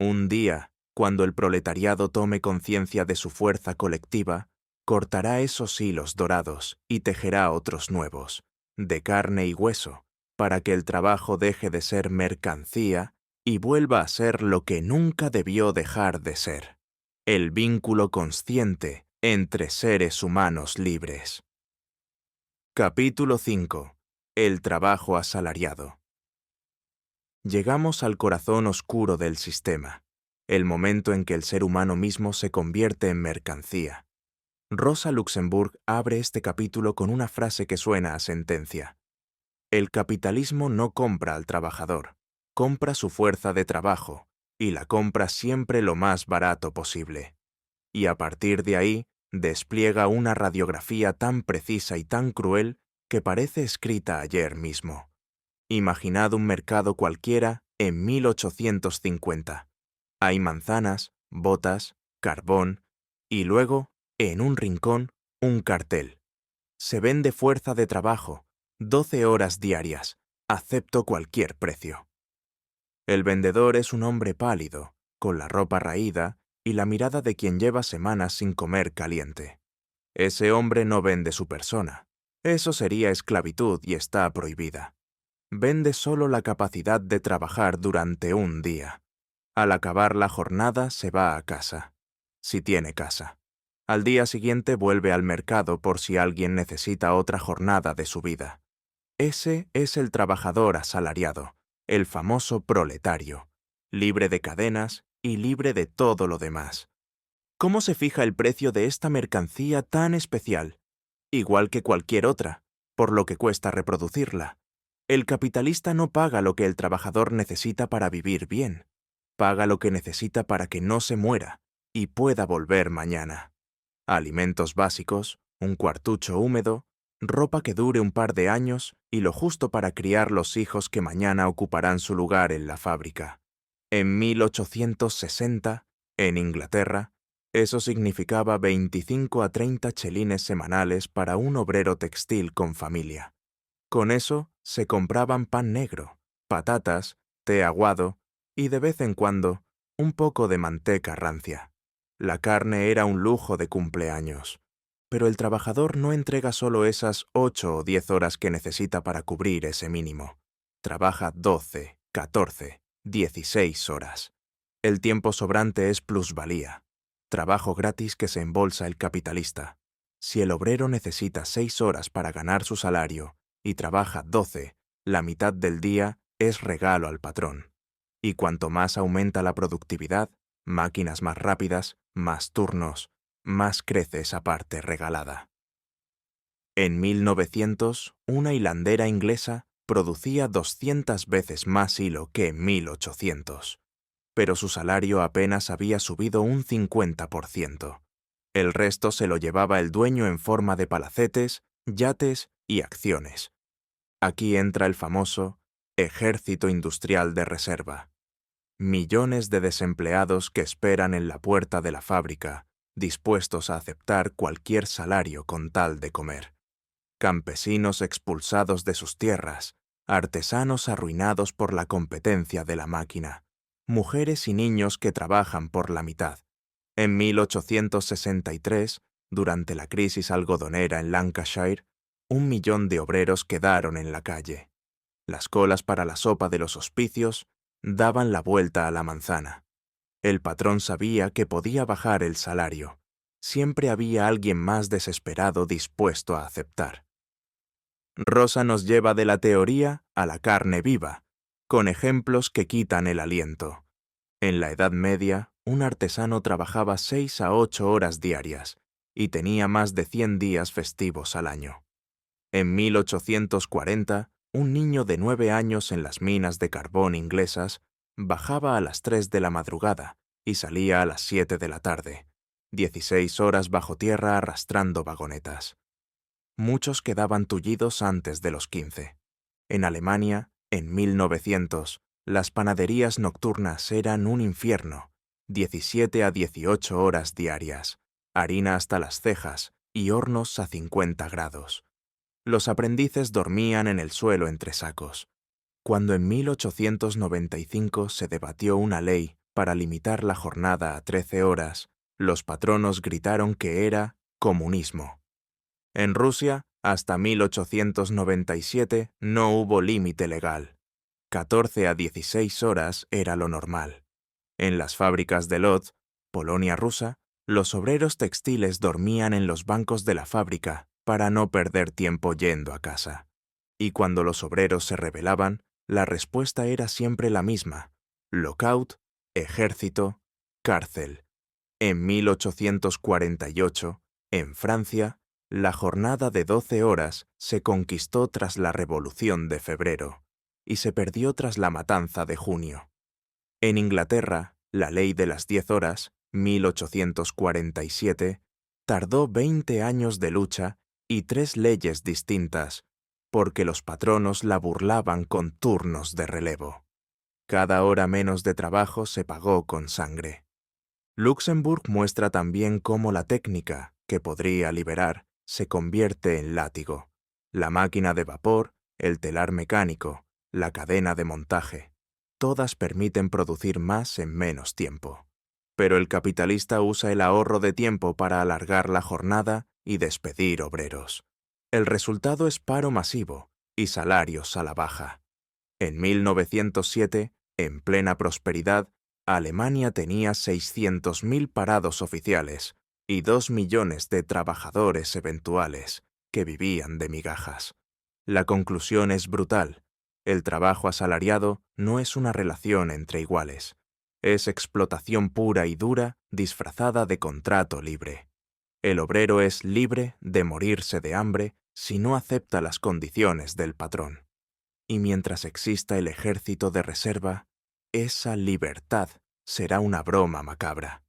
Un día, cuando el proletariado tome conciencia de su fuerza colectiva, cortará esos hilos dorados y tejerá otros nuevos, de carne y hueso, para que el trabajo deje de ser mercancía y vuelva a ser lo que nunca debió dejar de ser: el vínculo consciente entre seres humanos libres. Capítulo 5. El trabajo asalariado. Llegamos al corazón oscuro del sistema, el momento en que el ser humano mismo se convierte en mercancía. Rosa Luxemburg abre este capítulo con una frase que suena a sentencia. El capitalismo no compra al trabajador, compra su fuerza de trabajo, y la compra siempre lo más barato posible. Y a partir de ahí, despliega una radiografía tan precisa y tan cruel que parece escrita ayer mismo. Imaginad un mercado cualquiera en 1850. Hay manzanas, botas, carbón, y luego, en un rincón, un cartel. Se vende fuerza de trabajo, 12 horas diarias, acepto cualquier precio. El vendedor es un hombre pálido, con la ropa raída y la mirada de quien lleva semanas sin comer caliente. Ese hombre no vende su persona. Eso sería esclavitud y está prohibida. Vende solo la capacidad de trabajar durante un día. Al acabar la jornada se va a casa, si tiene casa. Al día siguiente vuelve al mercado por si alguien necesita otra jornada de su vida. Ese es el trabajador asalariado, el famoso proletario, libre de cadenas y libre de todo lo demás. ¿Cómo se fija el precio de esta mercancía tan especial? Igual que cualquier otra, por lo que cuesta reproducirla. El capitalista no paga lo que el trabajador necesita para vivir bien. Paga lo que necesita para que no se muera y pueda volver mañana. Alimentos básicos, un cuartucho húmedo, ropa que dure un par de años y lo justo para criar los hijos que mañana ocuparán su lugar en la fábrica. En 1860, en Inglaterra, eso significaba 25 a 30 chelines semanales para un obrero textil con familia. Con eso se compraban pan negro, patatas, té aguado y de vez en cuando un poco de manteca rancia. La carne era un lujo de cumpleaños. Pero el trabajador no entrega solo esas 8 o 10 horas que necesita para cubrir ese mínimo. Trabaja 12, 14, 16 horas. El tiempo sobrante es plusvalía. Trabajo gratis que se embolsa el capitalista. Si el obrero necesita 6 horas para ganar su salario y trabaja 12, la mitad del día es regalo al patrón. Y cuanto más aumenta la productividad, máquinas más rápidas, más turnos, más crece esa parte regalada. En 1900, una hilandera inglesa producía 200 veces más hilo que en 1800, pero su salario apenas había subido un 50%. El resto se lo llevaba el dueño en forma de palacetes, yates y acciones. Aquí entra el famoso ejército industrial de reserva. Millones de desempleados que esperan en la puerta de la fábrica, dispuestos a aceptar cualquier salario con tal de comer. Campesinos expulsados de sus tierras, artesanos arruinados por la competencia de la máquina, mujeres y niños que trabajan por la mitad. En 1863, durante la crisis algodonera en Lancashire, 1 millón de obreros quedaron en la calle. Las colas para la sopa de los hospicios daban la vuelta a la manzana. El patrón sabía que podía bajar el salario. Siempre había alguien más desesperado dispuesto a aceptar. Rosa nos lleva de la teoría a la carne viva, con ejemplos que quitan el aliento. En la Edad Media, un artesano trabajaba 6 a 8 horas diarias y tenía más de 100 días festivos al año. En 1840, un niño de 9 años en las minas de carbón inglesas bajaba a las 3 de la madrugada y salía a las 7 de la tarde, 16 horas bajo tierra arrastrando vagonetas. Muchos quedaban tullidos antes de los 15. En Alemania, en 1900, las panaderías nocturnas eran un infierno, 17 a 18 horas diarias, harina hasta las cejas y hornos a 50 grados. Los aprendices dormían en el suelo entre sacos. Cuando en 1895 se debatió una ley para limitar la jornada a 13 horas, los patronos gritaron que era comunismo. En Rusia, hasta 1897 no hubo límite legal. 14 a 16 horas era lo normal. En las fábricas de Lodz, Polonia rusa, los obreros textiles dormían en los bancos de la fábrica para no perder tiempo yendo a casa. Y cuando los obreros se rebelaban, la respuesta era siempre la misma: lockout, ejército, cárcel. En 1848, en Francia, la jornada de 12 horas se conquistó tras la Revolución de Febrero y se perdió tras la Matanza de junio. En Inglaterra, la ley de las 10 horas, 1847, tardó 20 años de lucha y 3 leyes distintas, porque los patronos la burlaban con turnos de relevo. Cada hora menos de trabajo se pagó con sangre. Luxemburg muestra también cómo la técnica, que podría liberar, se convierte en látigo. La máquina de vapor, el telar mecánico, la cadena de montaje, todas permiten producir más en menos tiempo. Pero el capitalista usa el ahorro de tiempo para alargar la jornada y despedir obreros. El resultado es paro masivo y salarios a la baja. En 1907, en plena prosperidad, Alemania tenía 600.000 parados oficiales y 2 millones de trabajadores eventuales que vivían de migajas. La conclusión es brutal. El trabajo asalariado no es una relación entre iguales. Es explotación pura y dura disfrazada de contrato libre. El obrero es libre de morirse de hambre si no acepta las condiciones del patrón. Y mientras exista el ejército de reserva, esa libertad será una broma macabra.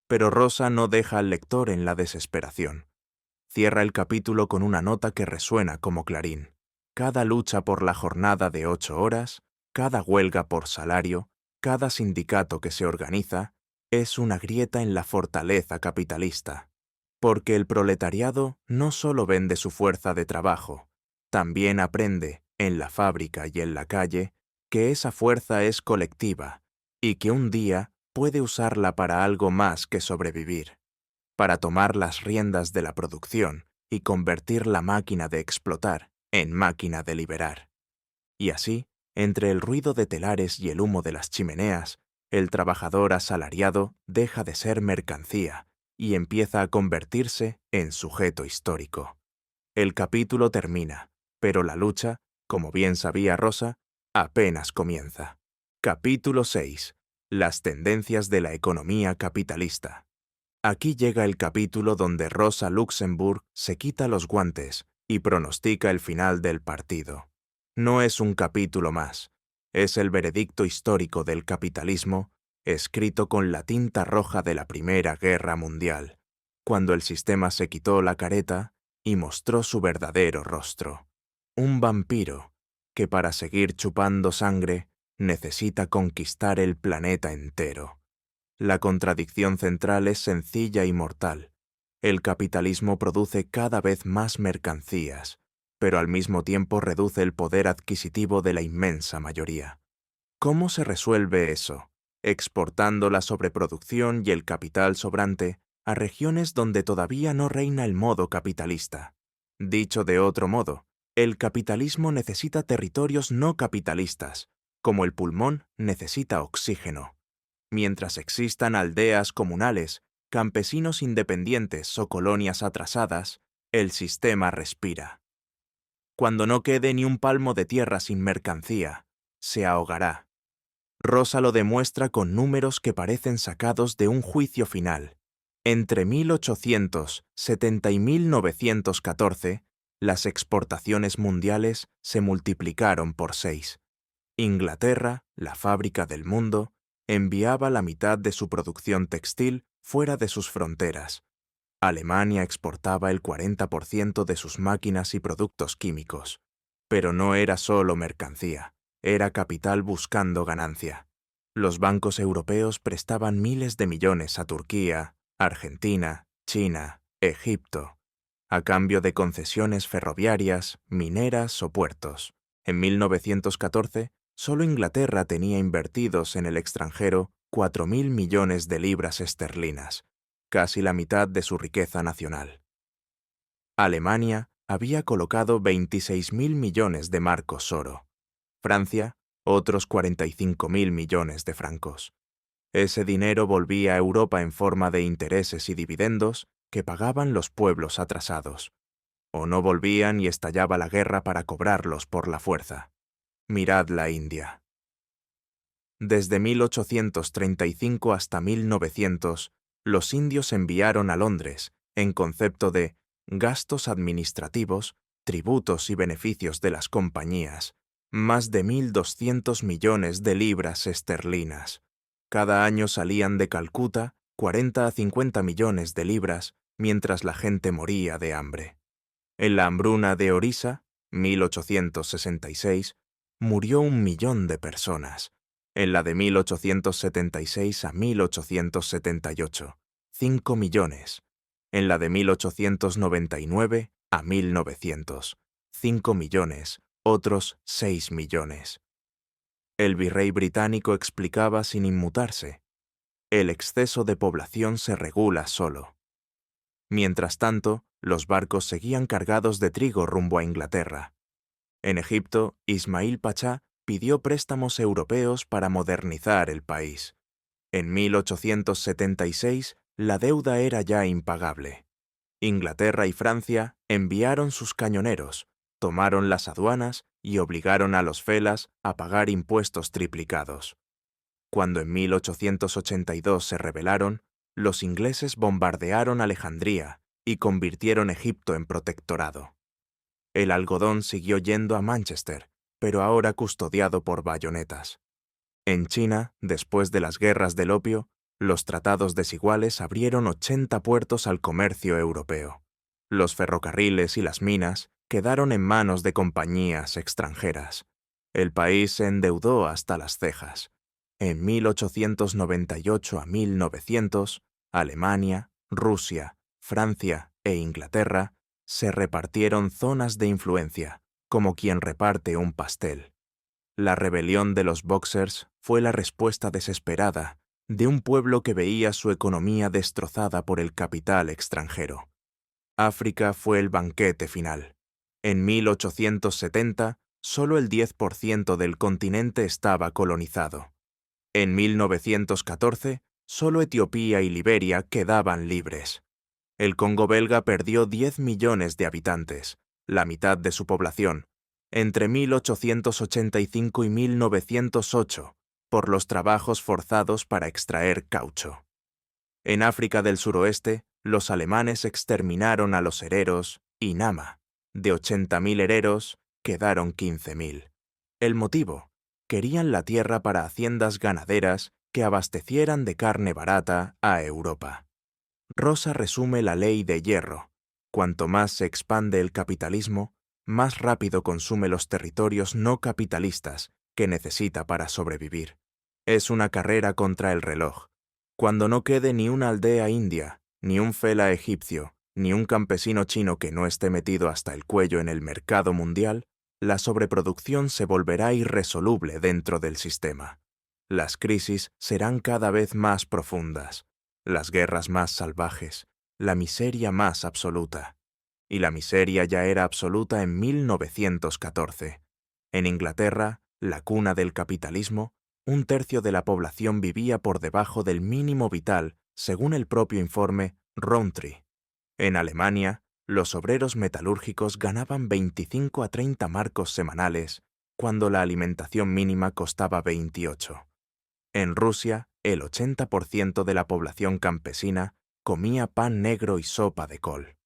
Pero Rosa no deja al lector en la desesperación. Cierra el capítulo con una nota que resuena como clarín. Cada lucha por la jornada de 8 horas, cada huelga por salario, cada sindicato que se organiza, es una grieta en la fortaleza capitalista. Porque el proletariado no solo vende su fuerza de trabajo, también aprende, en la fábrica y en la calle, que esa fuerza es colectiva y que un día puede usarla para algo más que sobrevivir, para tomar las riendas de la producción y convertir la máquina de explotar en máquina de liberar. Y así, entre el ruido de telares y el humo de las chimeneas, el trabajador asalariado deja de ser mercancía y empieza a convertirse en sujeto histórico. El capítulo termina, pero la lucha, como bien sabía Rosa, apenas comienza. Capítulo 6. Las tendencias de la economía capitalista. Aquí llega el capítulo donde Rosa Luxemburg se quita los guantes y pronostica el final del partido. No es un capítulo más, es el veredicto histórico del capitalismo, escrito con la tinta roja de la Primera Guerra Mundial, cuando el sistema se quitó la careta y mostró su verdadero rostro. Un vampiro que para seguir chupando sangre necesita conquistar el planeta entero. La contradicción central es sencilla y mortal. El capitalismo produce cada vez más mercancías, pero al mismo tiempo reduce el poder adquisitivo de la inmensa mayoría. ¿Cómo se resuelve eso? Exportando la sobreproducción y el capital sobrante a regiones donde todavía no reina el modo capitalista. Dicho de otro modo, el capitalismo necesita territorios no capitalistas, como el pulmón necesita oxígeno. Mientras existan aldeas comunales, campesinos independientes o colonias atrasadas, el sistema respira. Cuando no quede ni un palmo de tierra sin mercancía, se ahogará. Rosa lo demuestra con números que parecen sacados de un juicio final. Entre 1870 y 1914, las exportaciones mundiales se multiplicaron por 6. Inglaterra, la fábrica del mundo, enviaba la mitad de su producción textil fuera de sus fronteras. Alemania exportaba el 40% de sus máquinas y productos químicos. Pero no era solo mercancía, era capital buscando ganancia. Los bancos europeos prestaban miles de millones a Turquía, Argentina, China, Egipto, a cambio de concesiones ferroviarias, mineras o puertos. En 1914, solo Inglaterra tenía invertidos en el extranjero 4.000 millones de libras esterlinas, casi la mitad de su riqueza nacional. Alemania había colocado 26.000 millones de marcos oro. Francia, otros 45.000 millones de francos. Ese dinero volvía a Europa en forma de intereses y dividendos que pagaban los pueblos atrasados. O no volvían y estallaba la guerra para cobrarlos por la fuerza. Mirad la India. Desde 1835 hasta 1900, los indios enviaron a Londres, en concepto de gastos administrativos, tributos y beneficios de las compañías, más de 1.200 millones de libras esterlinas. Cada año salían de Calcuta 40 a 50 millones de libras, mientras la gente moría de hambre. En la hambruna de Orissa, 1866, murió 1 millón de personas. En la de 1876 a 1878, 5 millones. En la de 1899 a 1900, 5 millones, otros 6 millones. El virrey británico explicaba sin inmutarse: el exceso de población se regula solo. Mientras tanto, los barcos seguían cargados de trigo rumbo a Inglaterra. En Egipto, Ismail Pachá pidió préstamos europeos para modernizar el país. En 1876, la deuda era ya impagable. Inglaterra y Francia enviaron sus cañoneros, tomaron las aduanas y obligaron a los felas a pagar impuestos triplicados. Cuando en 1882 se rebelaron, los ingleses bombardearon Alejandría y convirtieron Egipto en protectorado. El algodón siguió yendo a Manchester, pero ahora custodiado por bayonetas. En China, después de las guerras del opio, los tratados desiguales abrieron 80 puertos al comercio europeo. Los ferrocarriles y las minas quedaron en manos de compañías extranjeras. El país se endeudó hasta las cejas. En 1898 a 1900, Alemania, Rusia, Francia e Inglaterra se repartieron zonas de influencia, como quien reparte un pastel. La rebelión de los Boxers fue la respuesta desesperada de un pueblo que veía su economía destrozada por el capital extranjero. África fue el banquete final. En 1870, solo el 10% del continente estaba colonizado. En 1914, solo Etiopía y Liberia quedaban libres. El Congo belga perdió 10 millones de habitantes, la mitad de su población, entre 1885 y 1908, por los trabajos forzados para extraer caucho. En África del suroeste, los alemanes exterminaron a los hereros y Nama. De 80.000 hereros, quedaron 15.000. El motivo: querían la tierra para haciendas ganaderas que abastecieran de carne barata a Europa. Rosa resume la ley de hierro. Cuanto más se expande el capitalismo, más rápido consume los territorios no capitalistas que necesita para sobrevivir. Es una carrera contra el reloj. Cuando no quede ni una aldea india, ni un fela egipcio, ni un campesino chino que no esté metido hasta el cuello en el mercado mundial, la sobreproducción se volverá irresoluble dentro del sistema. Las crisis serán cada vez más profundas, las guerras más salvajes, la miseria más absoluta. Y la miseria ya era absoluta en 1914. En Inglaterra, la cuna del capitalismo, un tercio de la población vivía por debajo del mínimo vital, según el propio informe Rowntree. En Alemania, los obreros metalúrgicos ganaban 25 a 30 marcos semanales, cuando la alimentación mínima costaba 28. En Rusia, el 80% de la población campesina comía pan negro y sopa de col.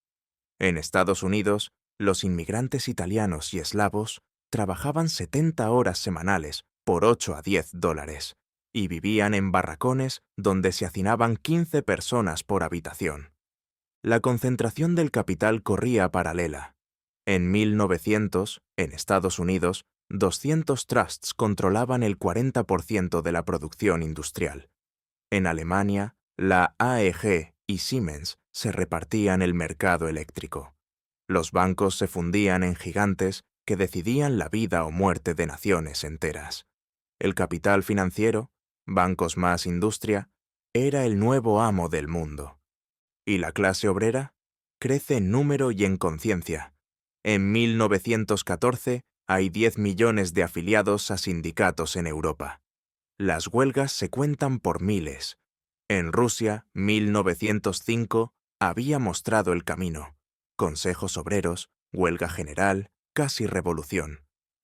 En Estados Unidos, los inmigrantes italianos y eslavos trabajaban 70 horas semanales por 8 a 10 dólares y vivían en barracones donde se hacinaban 15 personas por habitación. La concentración del capital corría paralela. En 1900, en Estados Unidos, 200 trusts controlaban el 40% de la producción industrial. En Alemania, la AEG y Siemens se repartían el mercado eléctrico. Los bancos se fundían en gigantes que decidían la vida o muerte de naciones enteras. El capital financiero, bancos más industria, era el nuevo amo del mundo. ¿Y la clase obrera? Crece en número y en conciencia. En 1914 hay 10 millones de afiliados a sindicatos en Europa. Las huelgas se cuentan por miles. En Rusia, 1905, había mostrado el camino. Consejos obreros, huelga general, casi revolución.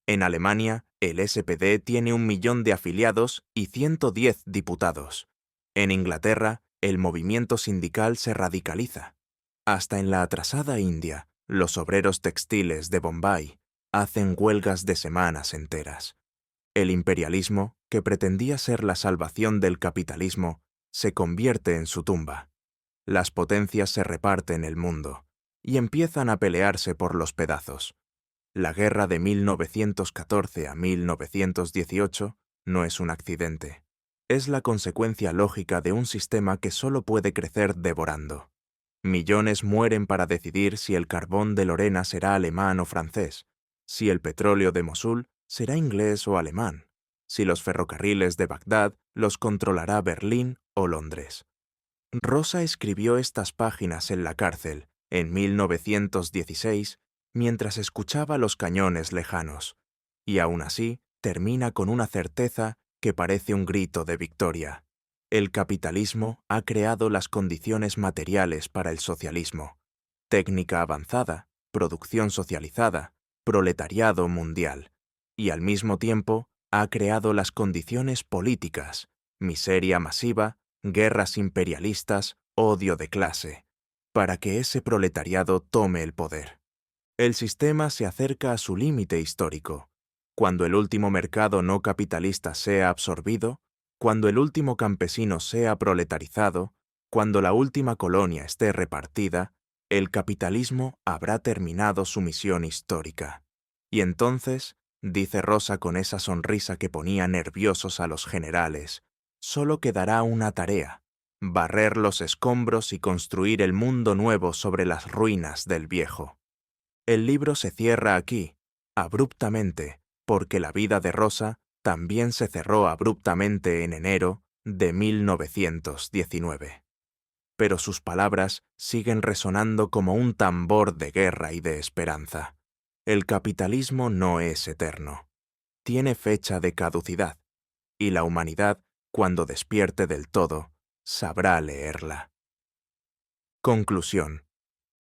En Alemania, el SPD tiene 1 millón de afiliados y 110 diputados. En Inglaterra, el movimiento sindical se radicaliza. Hasta en la atrasada India, los obreros textiles de Bombay hacen huelgas de semanas enteras. El imperialismo, que pretendía ser la salvación del capitalismo, se convierte en su tumba. Las potencias se reparten el mundo y empiezan a pelearse por los pedazos. La guerra de 1914 a 1918 no es un accidente. Es la consecuencia lógica de un sistema que solo puede crecer devorando. Millones mueren para decidir si el carbón de Lorena será alemán o francés, si el petróleo de Mosul será inglés o alemán, si los ferrocarriles de Bagdad los controlará Berlín o Londres. Rosa escribió estas páginas en la cárcel, en 1916, mientras escuchaba los cañones lejanos, y aún así termina con una certeza que parece un grito de victoria. El capitalismo ha creado las condiciones materiales para el socialismo. Técnica avanzada, producción socializada, proletariado mundial. Y al mismo tiempo ha creado las condiciones políticas, miseria masiva, guerras imperialistas, odio de clase, para que ese proletariado tome el poder. El sistema se acerca a su límite histórico. Cuando el último mercado no capitalista sea absorbido, cuando el último campesino sea proletarizado, cuando la última colonia esté repartida, el capitalismo habrá terminado su misión histórica. Y entonces, dice Rosa con esa sonrisa que ponía nerviosos a los generales, solo quedará una tarea: barrer los escombros y construir el mundo nuevo sobre las ruinas del viejo. El libro se cierra aquí, abruptamente, porque la vida de Rosa también se cerró abruptamente en enero de 1919. Pero sus palabras siguen resonando como un tambor de guerra y de esperanza. El capitalismo no es eterno. Tiene fecha de caducidad, y la humanidad, cuando despierte del todo, sabrá leerla. Conclusión.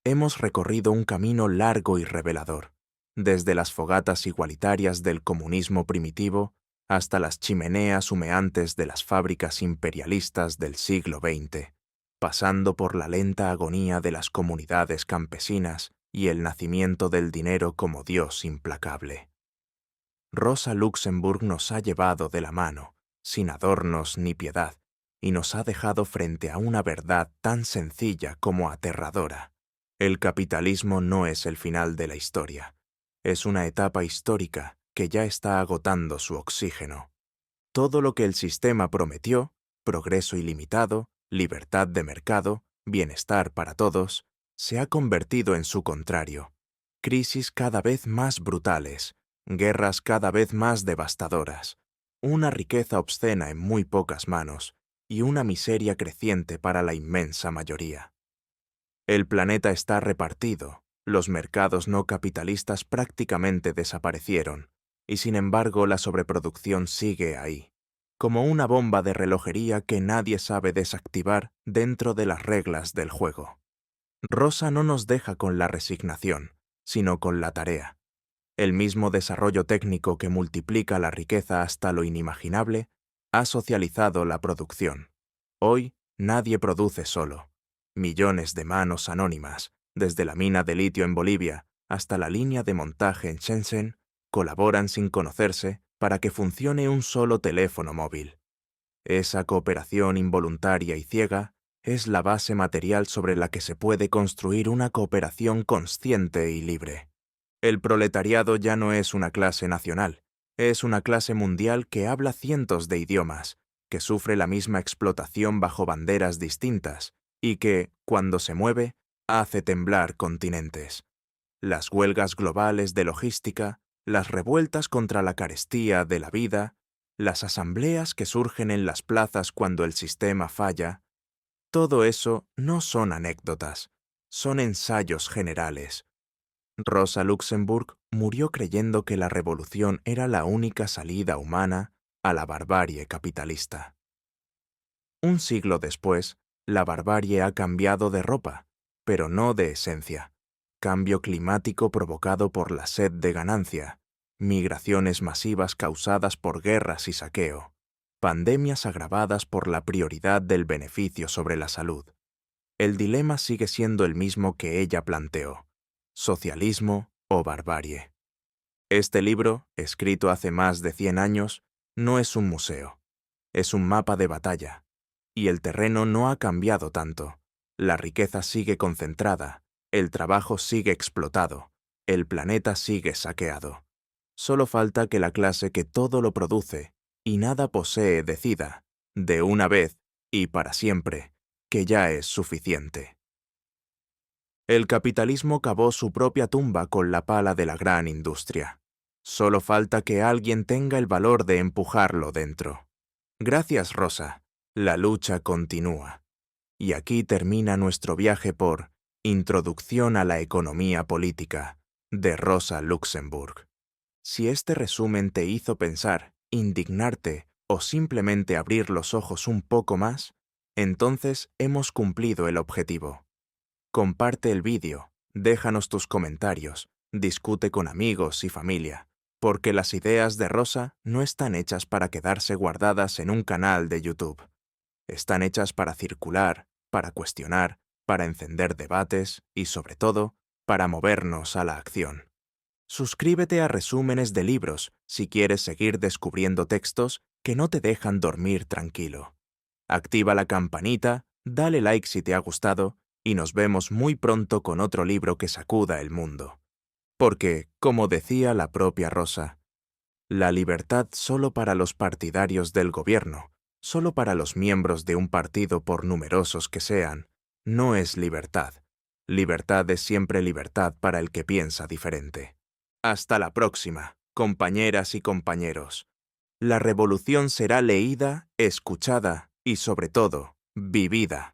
Hemos recorrido un camino largo y revelador, desde las fogatas igualitarias del comunismo primitivo hasta las chimeneas humeantes de las fábricas imperialistas del siglo XX, pasando por la lenta agonía de las comunidades campesinas y el nacimiento del dinero como Dios implacable. Rosa Luxemburg nos ha llevado de la mano, sin adornos ni piedad, y nos ha dejado frente a una verdad tan sencilla como aterradora. El capitalismo no es el final de la historia. Es una etapa histórica que ya está agotando su oxígeno. Todo lo que el sistema prometió, progreso ilimitado, libertad de mercado, bienestar para todos, se ha convertido en su contrario. Crisis cada vez más brutales, guerras cada vez más devastadoras, una riqueza obscena en muy pocas manos y una miseria creciente para la inmensa mayoría. El planeta está repartido, los mercados no capitalistas prácticamente desaparecieron, y sin embargo la sobreproducción sigue ahí, como una bomba de relojería que nadie sabe desactivar dentro de las reglas del juego. Rosa no nos deja con la resignación, sino con la tarea. El mismo desarrollo técnico que multiplica la riqueza hasta lo inimaginable ha socializado la producción. Hoy nadie produce solo. Millones de manos anónimas, desde la mina de litio en Bolivia hasta la línea de montaje en Shenzhen, colaboran sin conocerse para que funcione un solo teléfono móvil. Esa cooperación involuntaria y ciega es la base material sobre la que se puede construir una cooperación consciente y libre. El proletariado ya no es una clase nacional, es una clase mundial que habla cientos de idiomas, que sufre la misma explotación bajo banderas distintas y que, cuando se mueve, hace temblar continentes. Las huelgas globales de logística, las revueltas contra la carestía de la vida, las asambleas que surgen en las plazas cuando el sistema falla, todo eso no son anécdotas, son ensayos generales. Rosa Luxemburg murió creyendo que la revolución era la única salida humana a la barbarie capitalista. Un siglo después, la barbarie ha cambiado de ropa, pero no de esencia. Cambio climático provocado por la sed de ganancia, migraciones masivas causadas por guerras y saqueo, pandemias agravadas por la prioridad del beneficio sobre la salud. El dilema sigue siendo el mismo que ella planteó: socialismo o barbarie. Este libro, escrito hace más de 100 años, no es un museo, es un mapa de batalla. Y el terreno no ha cambiado tanto. La riqueza sigue concentrada, el trabajo sigue explotado, el planeta sigue saqueado. Solo falta que la clase que todo lo produce y nada posee decida, de una vez y para siempre, que ya es suficiente. El capitalismo cavó su propia tumba con la pala de la gran industria. Solo falta que alguien tenga el valor de empujarlo dentro. Gracias, Rosa. La lucha continúa. Y aquí termina nuestro viaje por Introducción a la economía política, de Rosa Luxemburg. Si este resumen te hizo pensar, indignarte o simplemente abrir los ojos un poco más, entonces hemos cumplido el objetivo. Comparte el vídeo, déjanos tus comentarios, discute con amigos y familia, porque las ideas de Rosa no están hechas para quedarse guardadas en un canal de YouTube. Están hechas para circular, para cuestionar, para encender debates y, sobre todo, para movernos a la acción. Suscríbete a Resúmenes de Libros si quieres seguir descubriendo textos que no te dejan dormir tranquilo. Activa la campanita, dale like si te ha gustado y nos vemos muy pronto con otro libro que sacuda el mundo. Porque, como decía la propia Rosa, la libertad solo para los partidarios del gobierno, solo para los miembros de un partido por numerosos que sean, no es libertad. Libertad es siempre libertad para el que piensa diferente. Hasta la próxima, compañeras y compañeros. La revolución será leída, escuchada y sobre todo, vivida.